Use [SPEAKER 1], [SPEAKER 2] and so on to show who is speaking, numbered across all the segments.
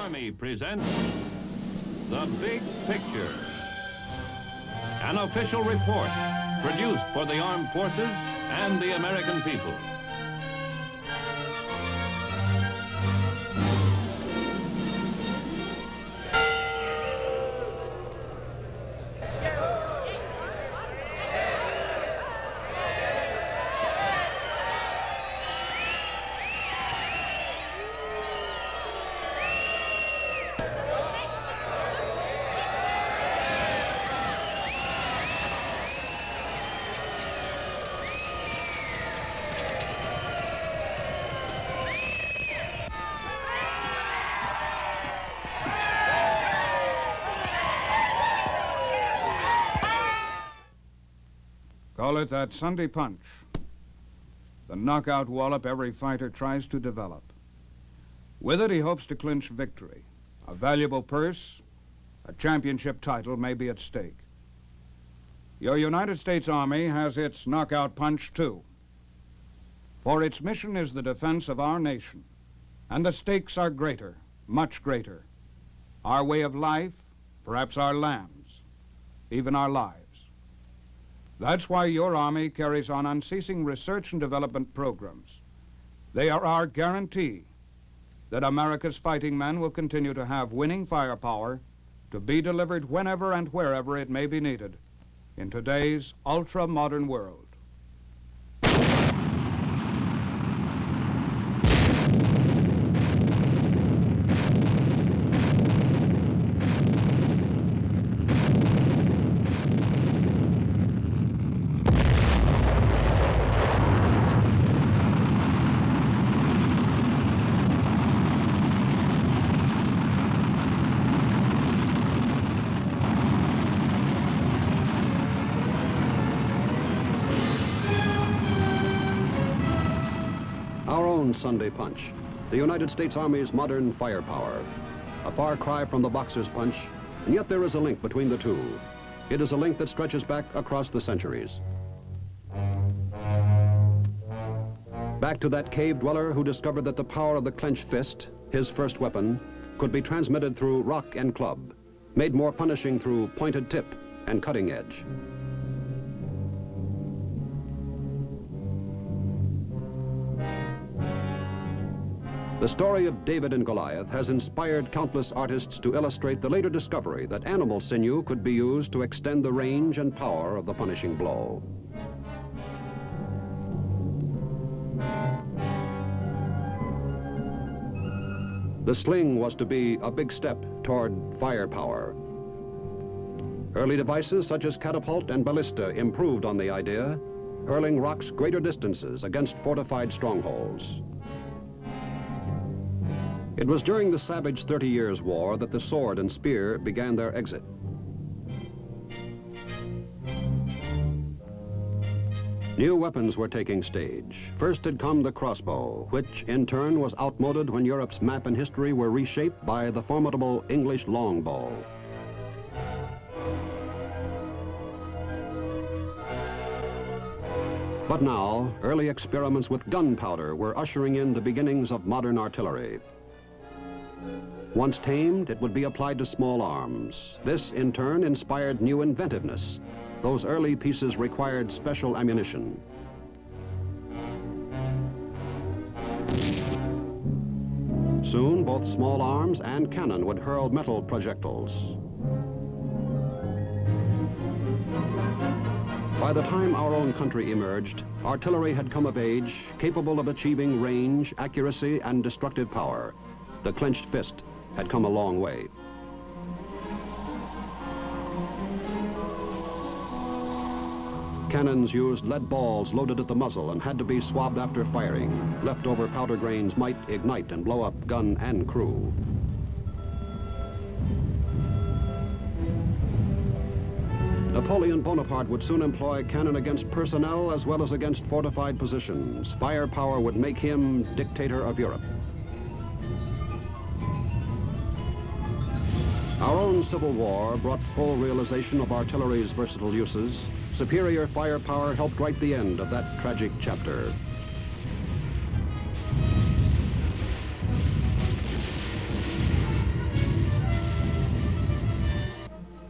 [SPEAKER 1] Army presents The Big Picture, an official report produced for the armed forces and the American people.
[SPEAKER 2] Call it that Sunday punch. The knockout wallop every fighter tries to develop. With it, he hopes to clinch victory. A valuable purse, a championship title may be at stake. Your United States Army has its knockout punch, too. For its mission is the defense of our nation. And the stakes are greater, much greater. Our way of life, perhaps our lands, even our lives. That's why your Army carries on unceasing research and development programs. They are our guarantee that America's fighting men will continue to have winning firepower to be delivered whenever and wherever it may be needed in today's ultra-modern world.
[SPEAKER 3] Sunday punch, the United States Army's modern firepower. A far cry from the boxer's punch, and yet there is a link between the two. It is a link that stretches back across the centuries. Back to that cave dweller who discovered that the power of the clenched fist, his first weapon, could be transmitted through rock and club, made more punishing through pointed tip and cutting edge. The story of David and Goliath has inspired countless artists to illustrate the later discovery that animal sinew could be used to extend the range and power of the punishing blow. The sling was to be a big step toward firepower. Early devices such as catapult and ballista improved on the idea, hurling rocks greater distances against fortified strongholds. It was during the savage 30 Years' War that the sword and spear began their exit. New weapons were taking stage. First had come the crossbow, which in turn was outmoded when Europe's map and history were reshaped by the formidable English longbow. But now, early experiments with gunpowder were ushering in the beginnings of modern artillery. Once tamed, it would be applied to small arms. This, in turn, inspired new inventiveness. Those early pieces required special ammunition. Soon, both small arms and cannon would hurl metal projectiles. By the time our own country emerged, artillery had come of age, capable of achieving range, accuracy, and destructive power. The clenched fist had come a long way. Cannons used lead balls loaded at the muzzle and had to be swabbed after firing. Leftover powder grains might ignite and blow up gun and crew. Napoleon Bonaparte would soon employ cannon against personnel as well as against fortified positions. Firepower would make him dictator of Europe. Our own Civil War brought full realization of artillery's versatile uses. Superior firepower helped write the end of that tragic chapter.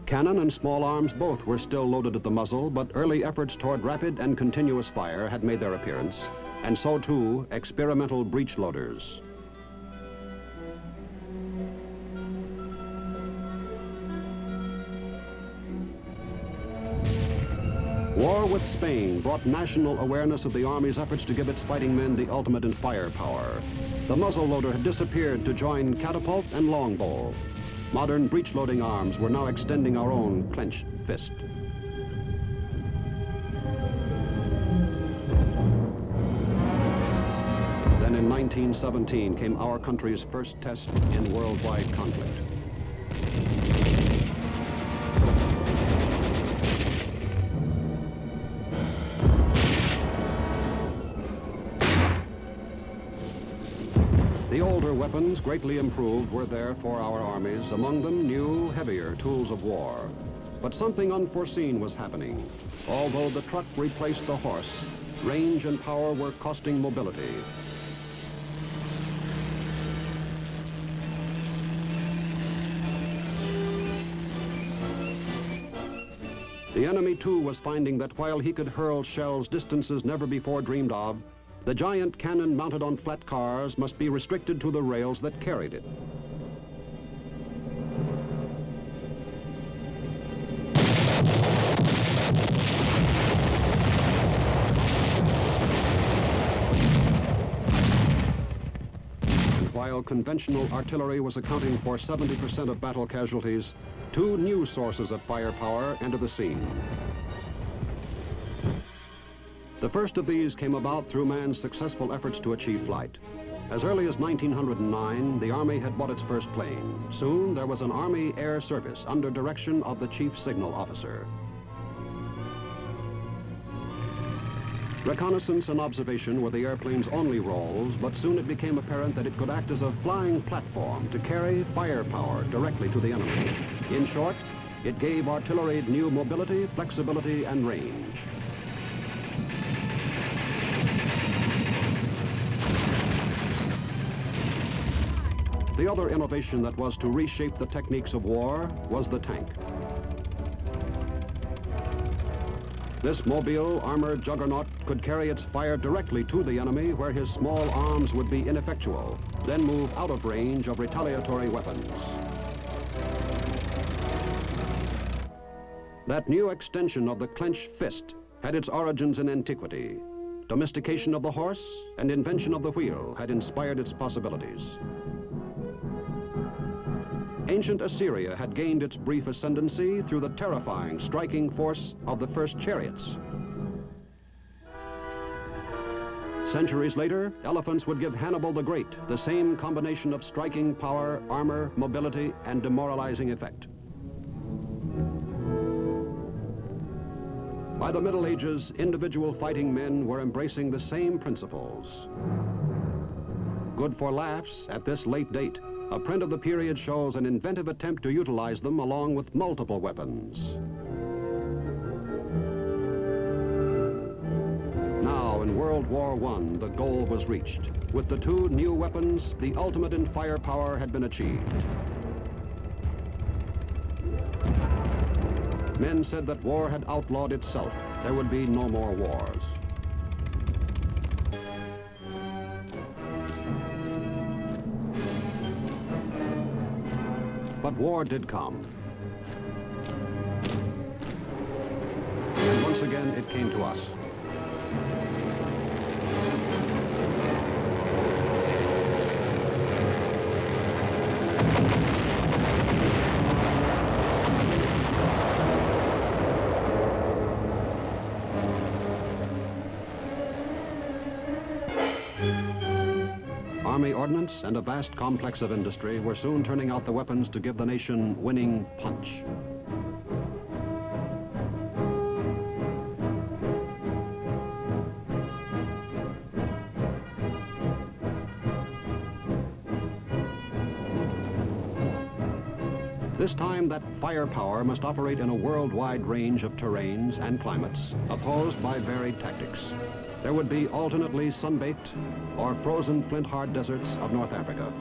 [SPEAKER 3] Cannon and small arms both were still loaded at the muzzle, but early efforts toward rapid and continuous fire had made their appearance, and so too experimental breech loaders. War with Spain brought national awareness of the Army's efforts to give its fighting men the ultimate in firepower. The muzzle loader had disappeared to join catapult and longbow. Modern breech-loading arms were now extending our own clenched fist. Then in 1917 came our country's first test in worldwide conflict. The older weapons, greatly improved, were there for our armies, among them new, heavier tools of war. But something unforeseen was happening. Although the truck replaced the horse, range and power were costing mobility. The enemy, too, was finding that while he could hurl shells distances never before dreamed of, the giant cannon mounted on flat cars must be restricted to the rails that carried it. And while conventional artillery was accounting for 70% of battle casualties, two new sources of firepower entered the scene. The first of these came about through man's successful efforts to achieve flight. As early as 1909, the Army had bought its first plane. Soon, there was an Army Air Service under direction of the Chief Signal Officer. Reconnaissance and observation were the airplane's only roles, but soon it became apparent that it could act as a flying platform to carry firepower directly to the enemy. In short, it gave artillery new mobility, flexibility, and range. The other innovation that was to reshape the techniques of war was the tank. This mobile, armored juggernaut could carry its fire directly to the enemy where his small arms would be ineffectual, then move out of range of retaliatory weapons. That new extension of the clenched fist had its origins in antiquity. Domestication of the horse and invention of the wheel had inspired its possibilities. Ancient Assyria had gained its brief ascendancy through the terrifying, striking force of the first chariots. Centuries later, elephants would give Hannibal the Great the same combination of striking power, armor, mobility, and demoralizing effect. By the Middle Ages, individual fighting men were embracing the same principles. Good for laughs at this late date, a print of the period shows an inventive attempt to utilize them along with multiple weapons. Now, in World War I, the goal was reached. With the two new weapons, the ultimate in firepower had been achieved. Men said that war had outlawed itself. There would be no more wars. But war did come. And once again, it came to us. Army ordnance and a vast complex of industry were soon turning out the weapons to give the nation winning punch. This time, that firepower must operate in a worldwide range of terrains and climates, opposed by varied tactics. There would be alternately sun-baked or frozen flint-hard deserts of North Africa.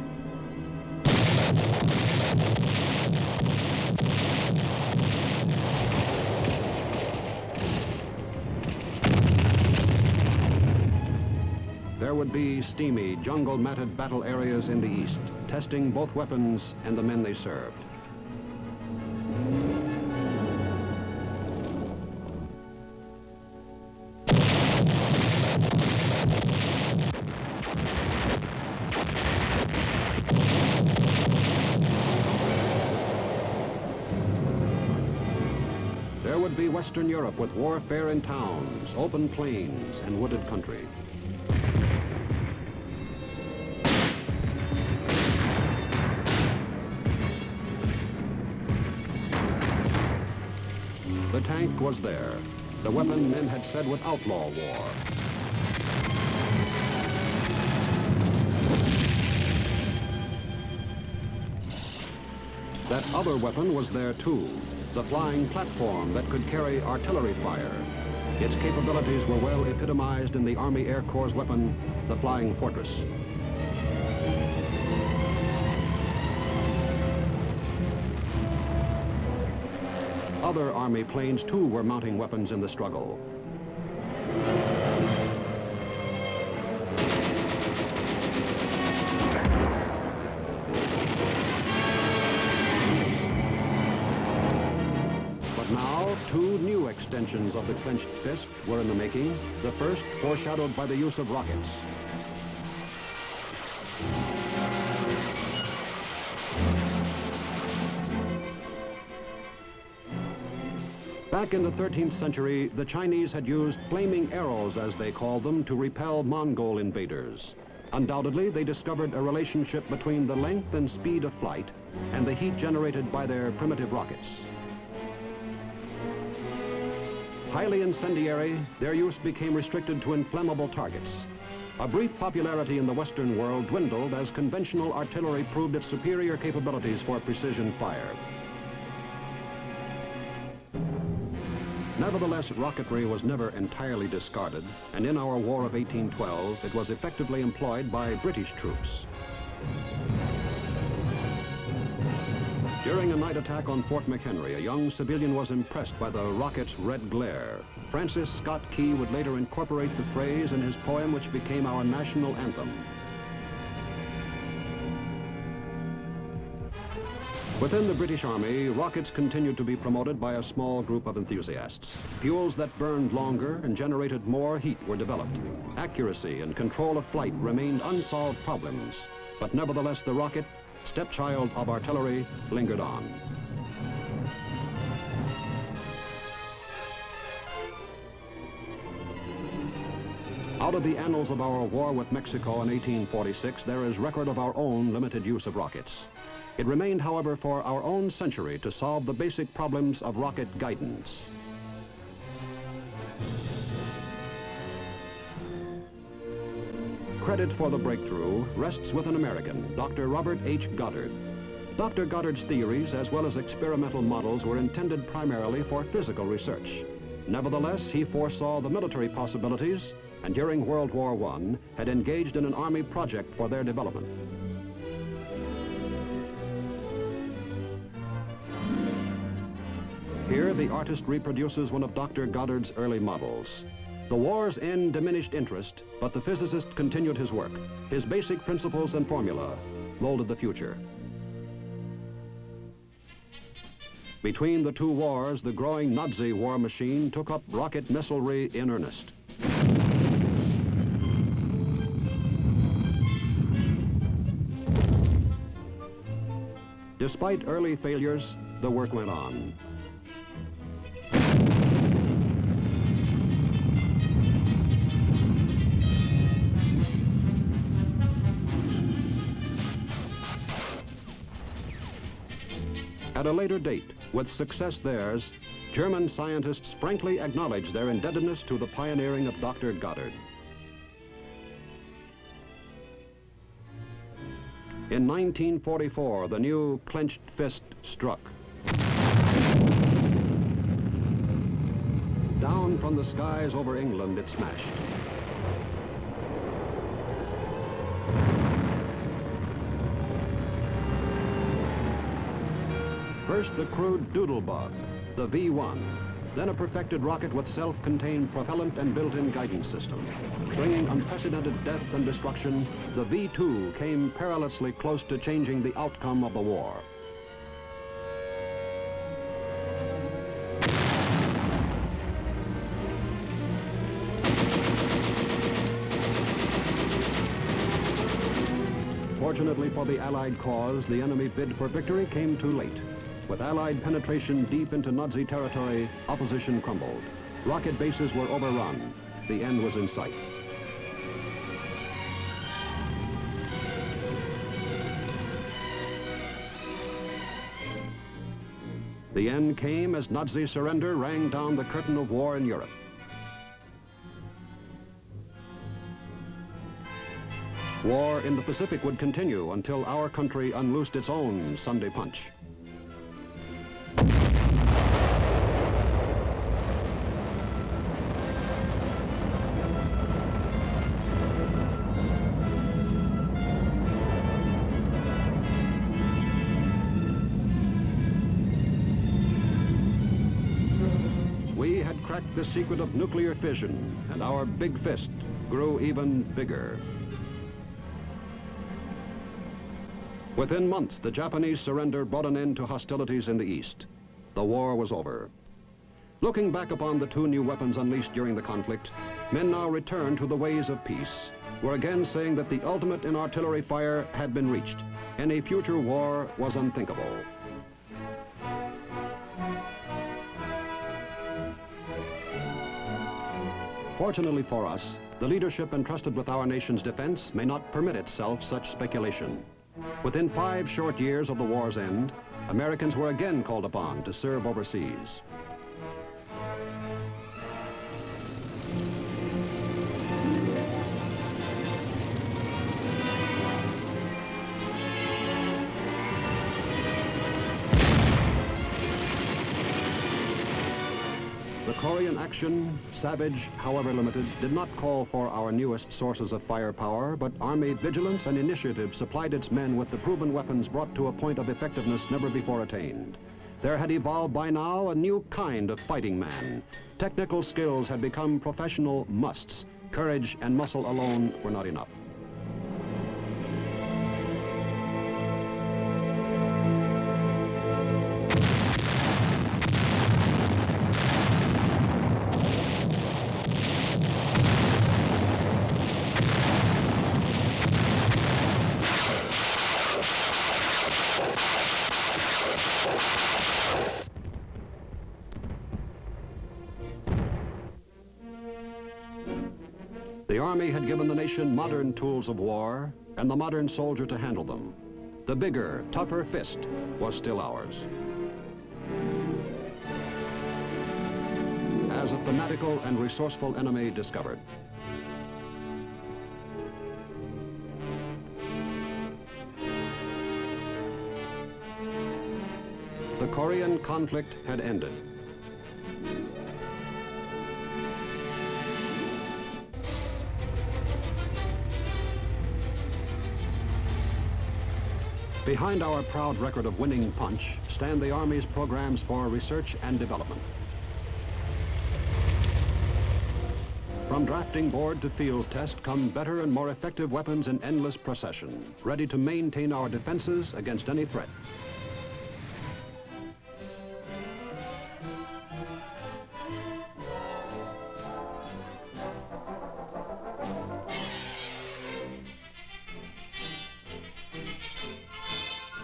[SPEAKER 3] would be steamy, jungle-matted battle areas in the east, testing both weapons and the men they served. There would be Western Europe with warfare in towns, open plains, and wooded country. The tank was there, the weapon men had said would outlaw war. That other weapon was there too, the flying platform that could carry artillery fire. Its capabilities were well epitomized in the Army Air Corps' weapon, the Flying Fortress. Other Army planes too were mounting weapons in the struggle. Two new extensions of the clenched fist were in the making, the first foreshadowed by the use of rockets. Back in the 13th century, the Chinese had used flaming arrows, as they called them, to repel Mongol invaders. Undoubtedly, they discovered a relationship between the length and speed of flight and the heat generated by their primitive rockets. Highly incendiary, their use became restricted to inflammable targets. A brief popularity in the Western world dwindled as conventional artillery proved its superior capabilities for precision fire. Nevertheless, rocketry was never entirely discarded, and in our War of 1812, it was effectively employed by British troops. During a night attack on Fort McHenry, a young civilian was impressed by the rocket's red glare. Francis Scott Key would later incorporate the phrase in his poem, which became our national anthem. Within the British Army, rockets continued to be promoted by a small group of enthusiasts. Fuels that burned longer and generated more heat were developed. Accuracy and control of flight remained unsolved problems, but nevertheless the rocket, stepchild of artillery, lingered on. Out of the annals of our war with Mexico in 1846, there is record of our own limited use of rockets. It remained, however, for our own century to solve the basic problems of rocket guidance. Credit for the breakthrough rests with an American, Dr. Robert H. Goddard. Dr. Goddard's theories, as well as experimental models, were intended primarily for physical research. Nevertheless, he foresaw the military possibilities and during World War I had engaged in an Army project for their development. Here, the artist reproduces one of Dr. Goddard's early models. The war's end diminished interest, but the physicist continued his work. His basic principles and formula molded the future. Between the two wars, the growing Nazi war machine took up rocket missilery in earnest. Despite early failures, the work went on. At a later date, with success theirs, German scientists frankly acknowledged their indebtedness to the pioneering of Dr. Goddard. In 1944, the new clenched fist struck. Down from the skies over England, it smashed. First, the crude doodlebug, the V-1. then a perfected rocket with self-contained propellant and built-in guidance system. Bringing unprecedented death and destruction, the V-2 came perilously close to changing the outcome of the war. Fortunately for the Allied cause, the enemy bid for victory came too late. With Allied penetration deep into Nazi territory, opposition crumbled. Rocket bases were overrun. The end was in sight. The end came as Nazi surrender rang down the curtain of war in Europe. War in the Pacific would continue until our country unloosed its own Sunday punch. We had cracked the secret of nuclear fission, and our big fist grew even bigger. Within months, the Japanese surrender brought an end to hostilities in the East. The war was over. Looking back upon the two new weapons unleashed during the conflict, men now return to the ways of peace. We're again saying that the ultimate in artillery fire had been reached. Any future war was unthinkable. Fortunately for us, the leadership entrusted with our nation's defense may not permit itself such speculation. Within 5 short years of the war's end, Americans were again called upon to serve overseas. The Korean action, savage, however limited, did not call for our newest sources of firepower, but Army vigilance and initiative supplied its men with the proven weapons brought to a point of effectiveness never before attained. There had evolved by now a new kind of fighting man. Technical skills had become professional musts. Courage and muscle alone were not enough. The Army had given the nation modern tools of war and the modern soldier to handle them. The bigger, tougher fist was still ours. As a fanatical and resourceful enemy discovered. The Korean conflict had ended. Behind our proud record of winning punch stand the Army's programs for research and development. From drafting board to field test come better and more effective weapons in endless procession, ready to maintain our defenses against any threat.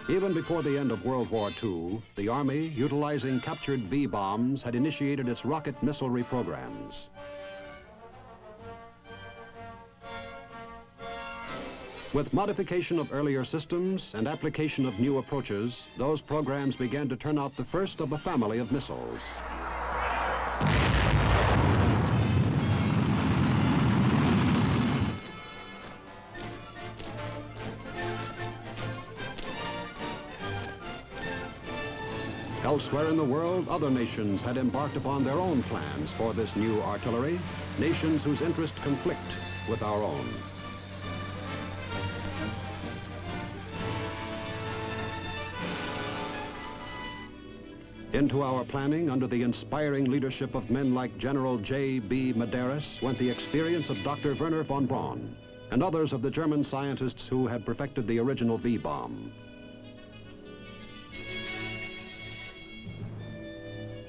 [SPEAKER 3] Even before the end of World War II, the Army, utilizing captured V-bombs, had initiated its rocket missilery programs. With modification of earlier systems and application of new approaches, those programs began to turn out the first of a family of missiles. Elsewhere in the world, other nations had embarked upon their own plans for this new artillery, nations whose interests conflict with our own. Into our planning, under the inspiring leadership of men like General J.B. Medeiros, went the experience of Dr. Wernher von Braun and others of the German scientists who had perfected the original V-bomb.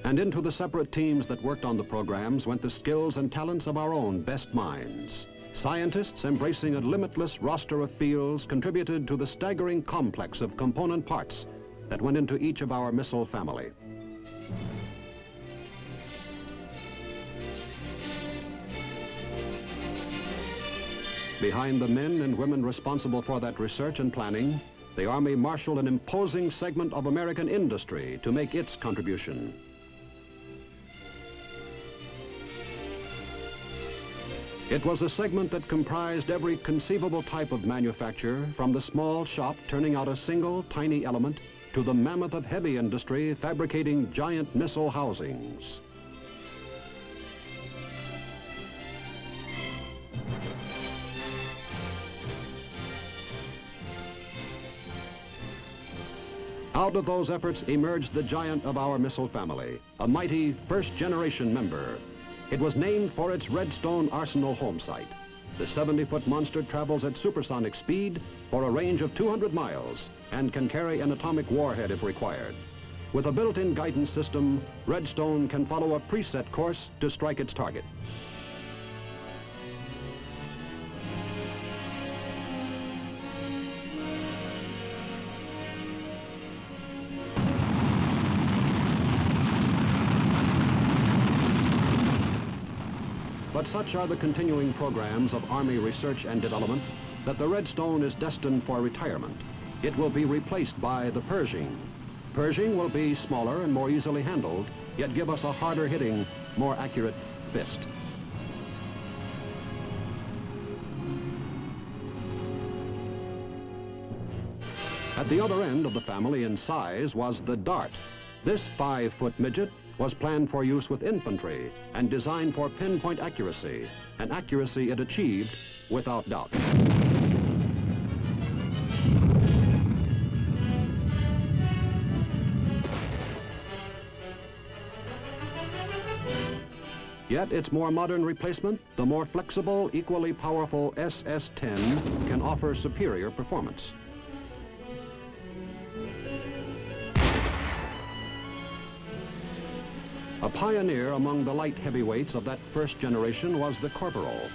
[SPEAKER 3] And into the separate teams that worked on the programs went the skills and talents of our own best minds. Scientists embracing a limitless roster of fields contributed to the staggering complex of component parts that went into each of our missile family. Behind the men and women responsible for that research and planning, the Army marshaled an imposing segment of American industry to make its contribution. It was a segment that comprised every conceivable type of manufacture, from the small shop turning out a single tiny element to the mammoth of heavy industry fabricating giant missile housings. Out of those efforts emerged the giant of our missile family, a mighty first-generation member. It was named for its Redstone Arsenal home site. The 70-foot monster travels at supersonic speed for a range of 200 miles and can carry an atomic warhead if required. With a built-in guidance system, Redstone can follow a preset course to strike its target. But such are the continuing programs of Army research and development that the Redstone is destined for retirement. It will be replaced by the Pershing. Pershing will be smaller and more easily handled, yet give us a harder hitting, more accurate fist. At the other end of the family in size was the Dart. This 5-foot midget was planned for use with infantry and designed for pinpoint accuracy, an accuracy it achieved without doubt. Yet its more modern replacement, the more flexible, equally powerful SS-10, can offer superior performance. A pioneer among the light heavyweights of that first generation was the Corporal.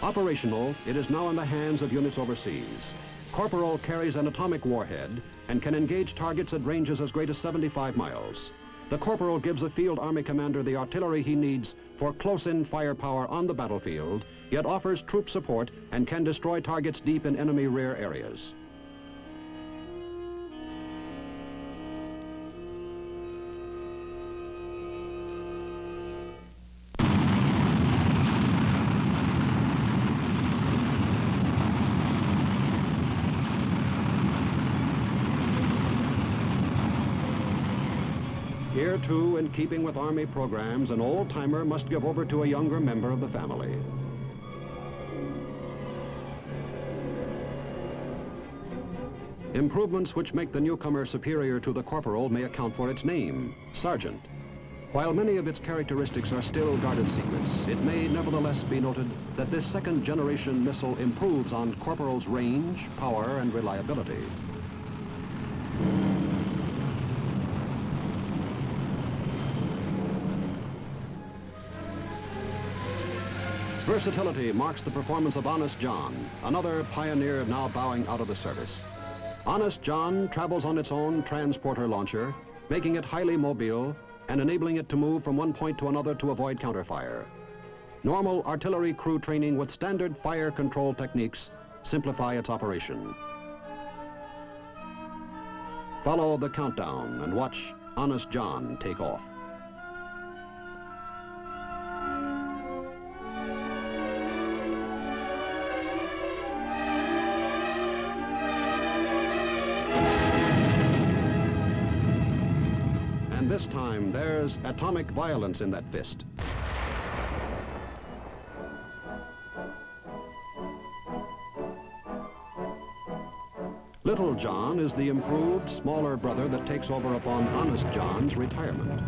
[SPEAKER 3] Operational, it is now in the hands of units overseas. Corporal carries an atomic warhead and can engage targets at ranges as great as 75 miles. The Corporal gives a field army commander the artillery he needs for close-in firepower on the battlefield, yet offers troop support and can destroy targets deep in enemy rear areas. Here, too, in keeping with Army programs, an old-timer must give over to a younger member of the family. Improvements which make the newcomer superior to the Corporal may account for its name, Sergeant. While many of its characteristics are still guarded secrets, it may nevertheless be noted that this second-generation missile improves on Corporal's range, power, and reliability. Versatility marks the performance of Honest John, another pioneer now bowing out of the service. Honest John travels on its own transporter launcher, making it highly mobile and enabling it to move from one point to another to avoid counterfire. Normal artillery crew training with standard fire control techniques simplify its operation. Follow the countdown and watch Honest John take off. And this time, there's atomic violence in that fist. Little John is the improved, smaller brother that takes over upon Honest John's retirement.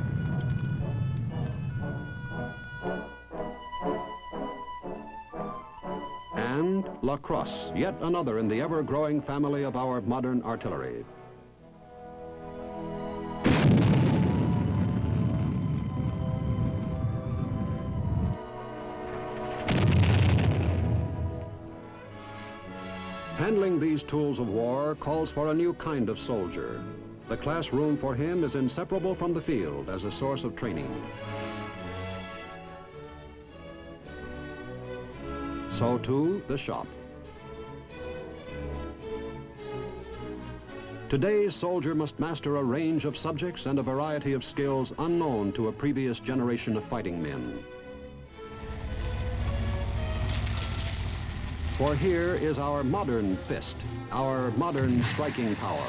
[SPEAKER 3] And La Crosse, yet another in the ever-growing family of our modern artillery. Handling these tools of war calls for a new kind of soldier. The classroom for him is inseparable from the field as a source of training. So too, the shop. Today's soldier must master a range of subjects and a variety of skills unknown to a previous generation of fighting men. For here is our modern fist, our modern striking power.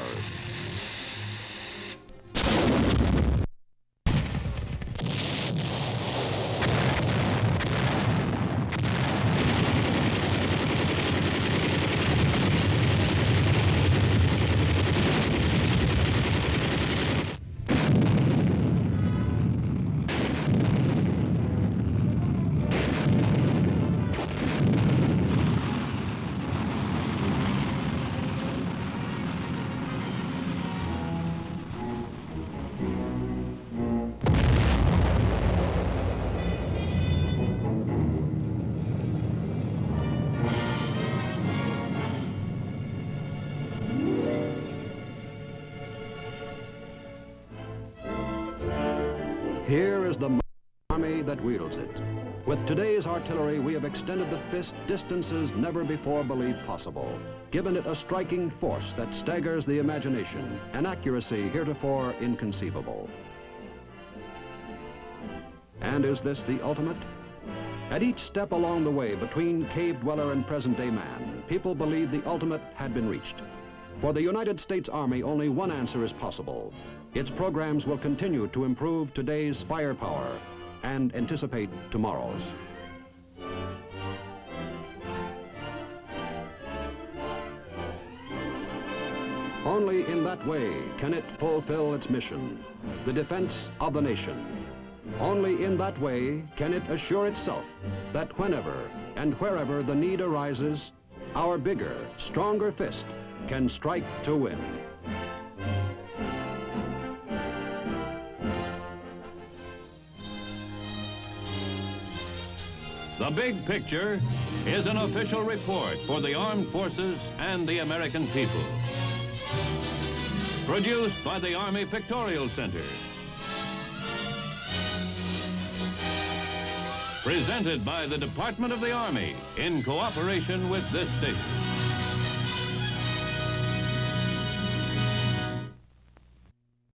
[SPEAKER 3] Here is the army that wields it. With today's artillery, we have extended the fist distances never before believed possible, given it a striking force that staggers the imagination, an accuracy heretofore inconceivable. And is this the ultimate? At each step along the way between cave dweller and present-day man, people believed the ultimate had been reached. For the United States Army, only one answer is possible. Its programs will continue to improve today's firepower and anticipate tomorrow's. Only in that way can it fulfill its mission, the defense of the nation. Only in that way can it assure itself that whenever and wherever the need arises, our bigger, stronger fist can strike to win.
[SPEAKER 1] The Big Picture is an official report for the armed forces and the American people. Produced by the Army Pictorial Center. Presented by the Department of the Army in cooperation with this station.